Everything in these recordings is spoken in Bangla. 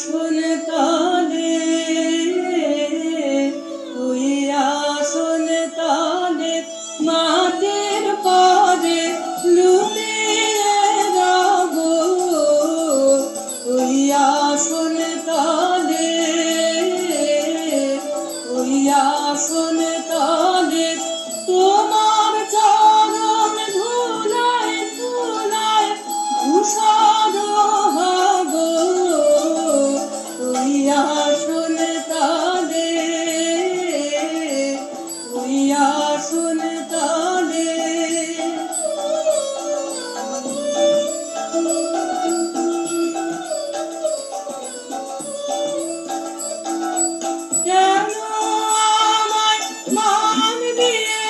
আসন তালে ওই আসন তালে মাটির পরে লুটিয়ে রব ওই আসন তালে ওই আসন তালে তোমার চরণ ধুলায় ধুলায় ভূষণ হব ওই আসন তালে ওই আসন তালে কেন আমায় মান দিয়ে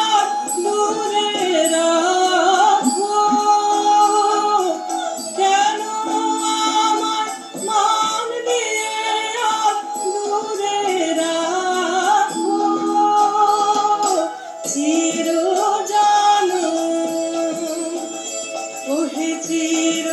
আর দূরে রাখো কেন আমায় মান দিয়ে আর দূরে রাখো চির জানো ওহে চির